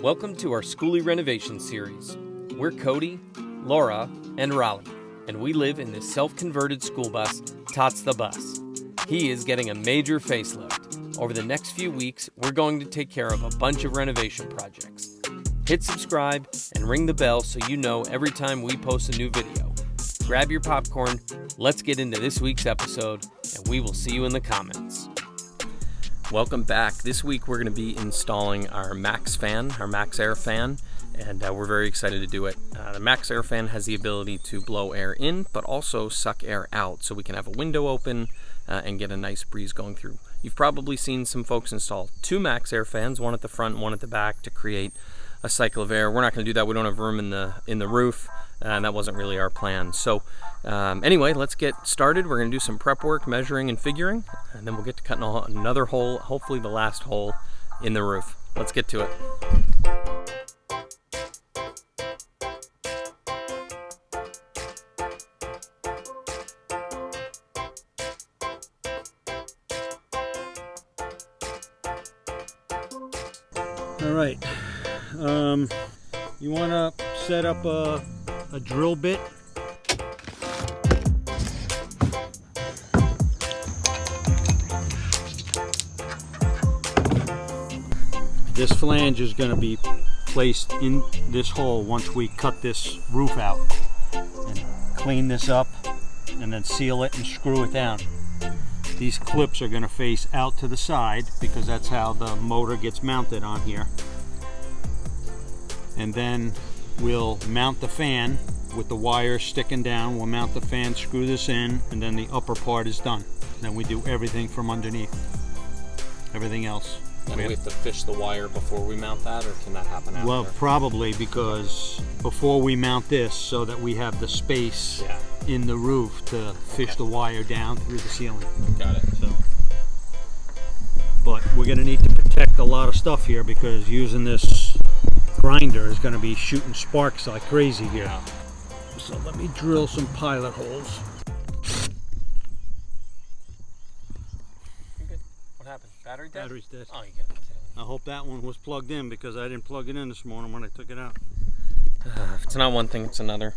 Welcome to our Skoolie Renovation series. We're Cody, Laura, and Raleigh, and we live in this self-converted school bus, TOTS the Bus. He is getting a major facelift. Over the next few weeks, we're going to take care of a bunch of renovation projects. Hit subscribe and ring the bell so you know every time we post a new video. Grab your popcorn, let's get into this week's episode, and we will see you in the comments. Welcome back. This week we're going to be installing our MaxxFan, our MaxxAir fan, and we're very excited to do it. The MaxxAir fan has the ability to blow air in, but also suck air out, so we can have a window open and get a nice breeze going through. You've probably seen some folks install two MaxxAir fans, one at the front, one at the back, to create a cycle of air. We're not going to do that. We don't have room in the roof, and that wasn't really our plan. So anyway, let's get started. We're going to do some prep work, measuring and figuring, and then we'll get to cutting another hole, hopefully the last hole in the roof. Let's get to it. All right, you want to set up a drill bit. This flange is going to be placed in this hole once we cut this roof out and clean this up and then seal it and screw it down. These clips are going to face out to the side because that's how the motor gets mounted on here. And then we'll mount the fan with the wire sticking down. We'll mount the fan, screw this in, and then the upper part is done. Then we do everything from underneath, everything else. And we have to fish the wire before we mount that, or can that happen after? Well, probably, because before we mount this, so that we have the space in the roof to fish the wire down through the ceiling. Got it. So, but we're going to need to protect a lot of stuff here because using this grinder is going to be shooting sparks like crazy here. Yeah. So let me drill some pilot holes. You're good. What happened? Battery dead? Battery's dead. Oh, you got it. I hope that one was plugged in because I didn't plug it in this morning when I took it out. If it's not one thing, it's another.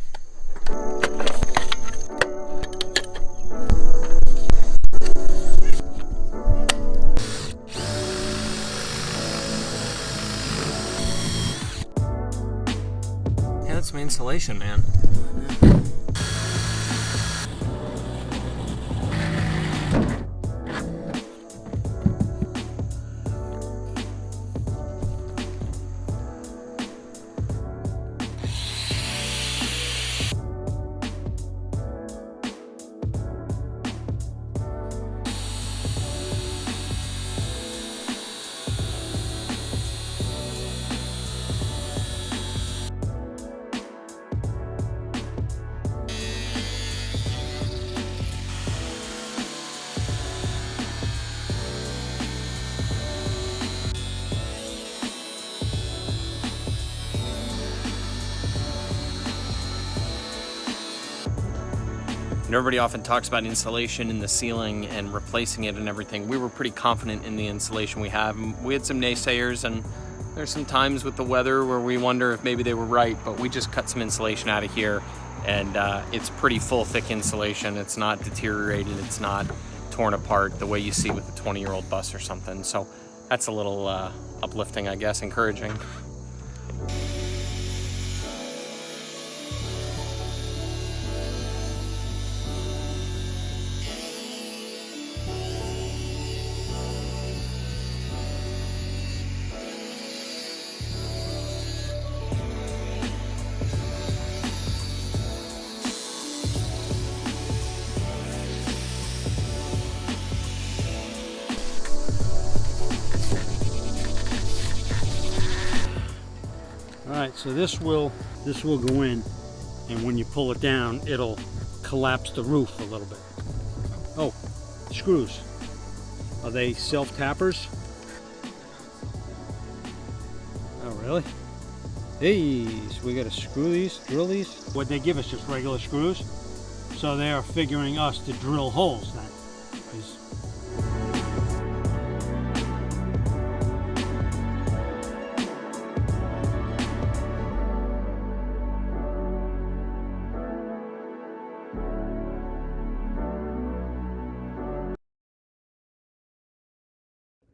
Yeah, that's my insulation, man. Everybody often talks about insulation in the ceiling and replacing it and everything. We were pretty confident in the insulation we have. We had some naysayers, and there's some times with the weather where we wonder if maybe they were right, but we just cut some insulation out of here, and it's pretty full, thick insulation. It's not deteriorated, it's not torn apart the way you see with a 20-year-old bus or something. So that's a little uplifting, I guess, encouraging. Alright, so this will go in, and when you pull it down, it'll collapse the roof a little bit. Oh, screws. Are they self-tappers? Oh, really? Hey, so we gotta screw these, drill these. What'd they give us, just regular screws? So they are figuring us to drill holes then.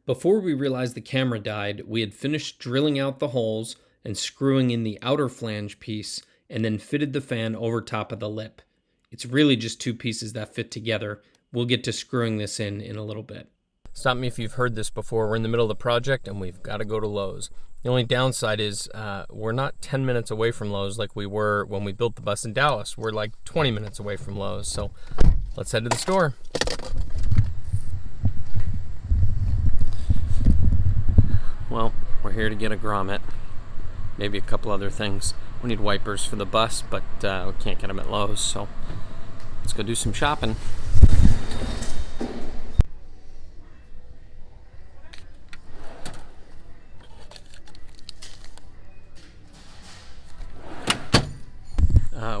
Before we realized the camera died, we had finished drilling out the holes and screwing in the outer flange piece, and then fitted the fan over top of the lip. It's really just two pieces that fit together. We'll get to screwing this in a little bit. Stop me if you've heard this before. We're in the middle of the project and we've got to go to Lowe's. The only downside is we're not 10 minutes away from Lowe's like we were when we built the bus in Dallas. We're like 20 minutes away from Lowe's. So let's head to the store. Well, we're here to get a grommet. Maybe a couple other things. We need wipers for the bus, but we can't get them at Lowe's. So let's go do some shopping.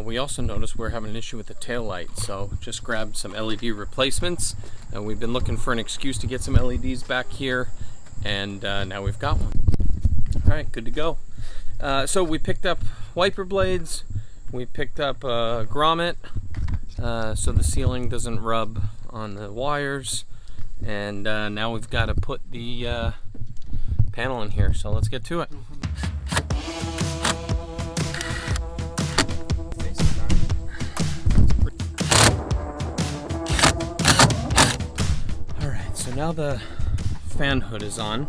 We also noticed we're having an issue with the tail light, so just grabbed some LED replacements. We've been looking for an excuse to get some LEDs back here, and now we've got one. All right, good to go. So we picked up wiper blades, we picked up a grommet, so the sealing doesn't rub on the wires, and now we've got to put the panel in here, so let's get to it. So now the fan hood is on.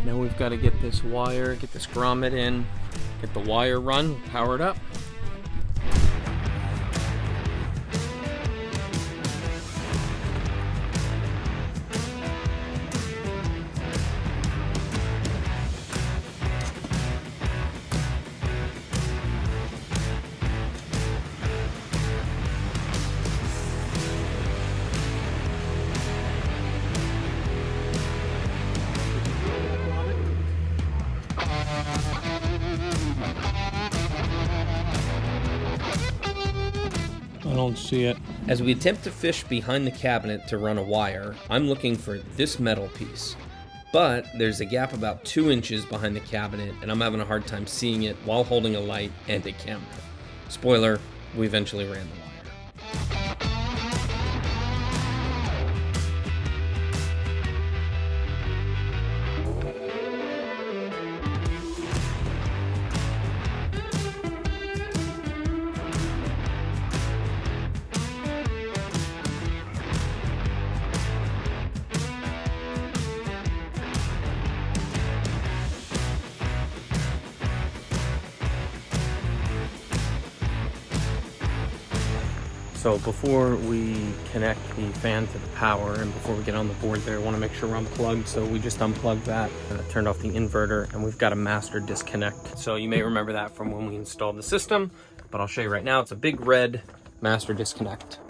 Now we've got to get this wire, get this grommet in, get the wire run, power it up. I don't see it. As we attempt to fish behind the cabinet to run a wire, I'm looking for this metal piece. But there's a gap about 2 inches behind the cabinet, and I'm having a hard time seeing it while holding a light and a camera. Spoiler, we eventually ran the wire. So before we connect the fan to the power and before we get on the board there, I want to make sure we're unplugged. So we just unplugged that, turned off the inverter, and we've got a master disconnect. So you may remember that from when we installed the system, but I'll show you right now. It's a big red master disconnect.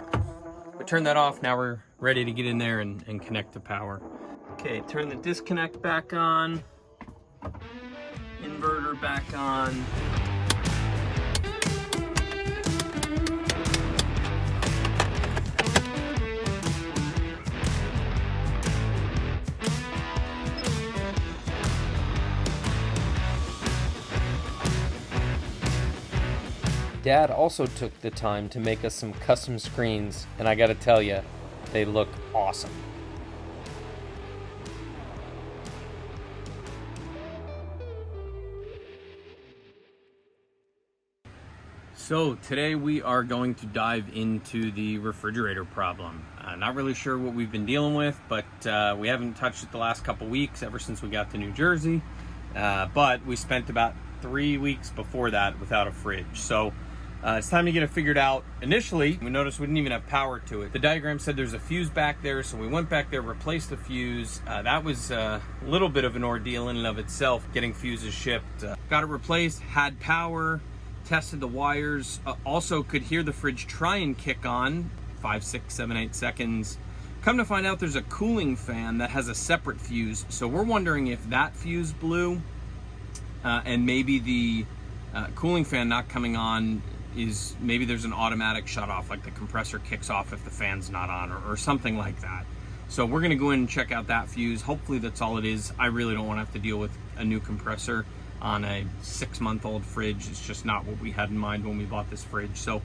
We turned that off. Now we're ready to get in there and connect the power. Okay, turn the disconnect back on, inverter back on. Dad also took the time to make us some custom screens, and I gotta tell you, they look awesome. So today we are going to dive into the refrigerator problem. Not really sure what we've been dealing with, but we haven't touched it the last couple weeks ever since we got to New Jersey. But we spent about 3 weeks before that without a fridge. So it's time to get it figured out. Initially, we noticed we didn't even have power to it. The diagram said there's a fuse back there, so we went back there, replaced the fuse. That was a little bit of an ordeal in and of itself, getting fuses shipped. Got it replaced, had power, tested the wires, also could hear the fridge try and kick on, 5, 6, 7, 8 seconds. Come to find out there's a cooling fan that has a separate fuse, so we're wondering if that fuse blew and maybe the cooling fan not coming on is maybe there's an automatic shut off, like the compressor kicks off if the fan's not on or something like that. So we're gonna go in and check out that fuse. Hopefully that's all it is. I really don't wanna have to deal with a new compressor on a 6-month-old fridge. It's just not what we had in mind when we bought this fridge. So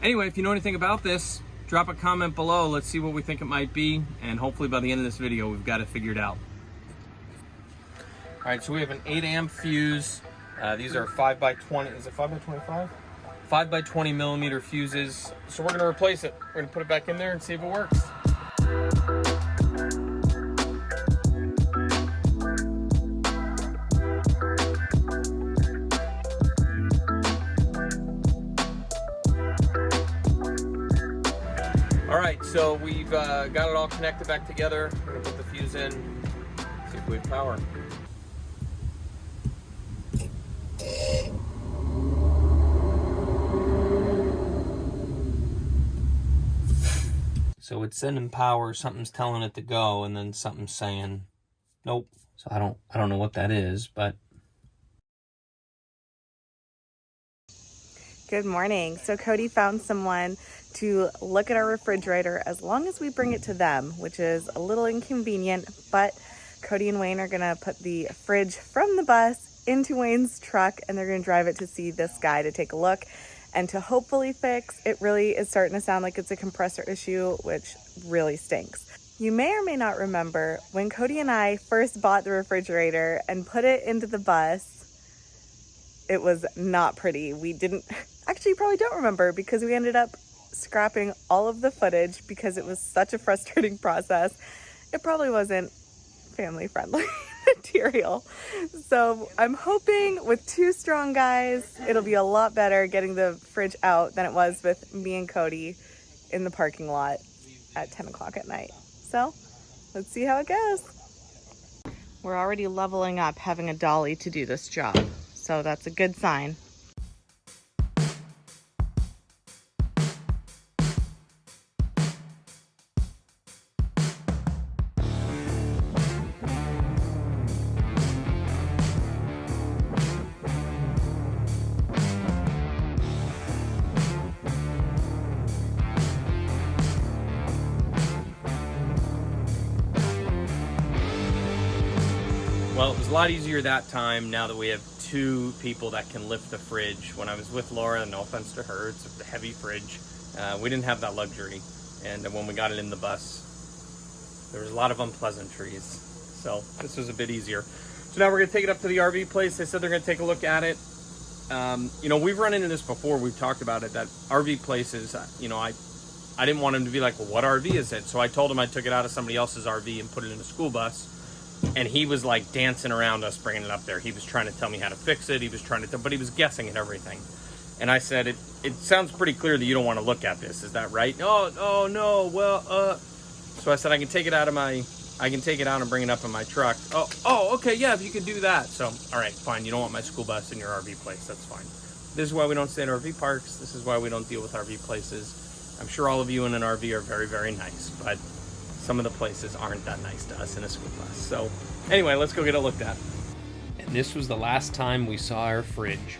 anyway, if you know anything about this, drop a comment below. Let's see what we think it might be. And hopefully by the end of this video, we've got it figured out. Alright, so we have an 8 amp fuse. These are 5x20, is it 5x25? 5x20 millimeter fuses. So we're gonna replace it. We're gonna put it back in there and see if it works. Alright, so we've got it all connected back together. We're gonna put the fuse in, see if we have power. So it's sending power, something's telling it to go, and then something's saying nope. So I don't know what that is, but good morning. So Cody found someone to look at our refrigerator as long as we bring it to them, which is a little inconvenient, but Cody and Wayne are gonna put the fridge from the bus into Wayne's truck, and they're gonna drive it to see this guy to take a look and to hopefully fix. It really is starting to sound like it's a compressor issue, which really stinks. You may or may not remember when Cody and I first bought the refrigerator and put it into the bus, it was not pretty. We didn't, actually you probably don't remember, because we ended up scrapping all of the footage because it was such a frustrating process. It probably wasn't family friendly material. So I'm hoping with 2 strong guys, it'll be a lot better getting the fridge out than it was with me and Cody in the parking lot at 10 o'clock at night. So let's see how it goes. We're already leveling up having a dolly to do this job, so that's a good sign. well, it was a lot easier that time now that we have 2 people that can lift the fridge. When I was with Laura, no offense to her, it's a heavy fridge. We didn't have that luxury. And when we got it in the bus, there was a lot of unpleasantries. So this was a bit easier. So now we're gonna take it up to the RV place. They said they're gonna take a look at it. You know, we've run into this before. We've talked about it, that RV places, you know, I didn't want him to be like, well, what RV is it? So I told him I took it out of somebody else's RV and put it in a school bus. And he was like dancing around us bringing it up there. He was trying to tell me how to fix it. He was trying to, but he was guessing at everything. And I said, it sounds pretty clear that you don't want to look at this. Is that right? Oh no. Well, so I said, I can take it out and bring it up in my truck. Oh, okay. Yeah, if you could do that. So, all right, fine. You don't want my school bus in your RV place. That's fine. This is why we don't stay in RV parks. This is why we don't deal with RV places. I'm sure all of you in an RV are very, very nice, but some of the places aren't that nice to us in a school bus. So anyway, let's go get it looked at. And this was the last time we saw our fridge.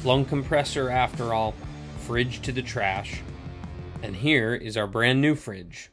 Lung compressor after all, fridge to the trash. And here is our brand new fridge.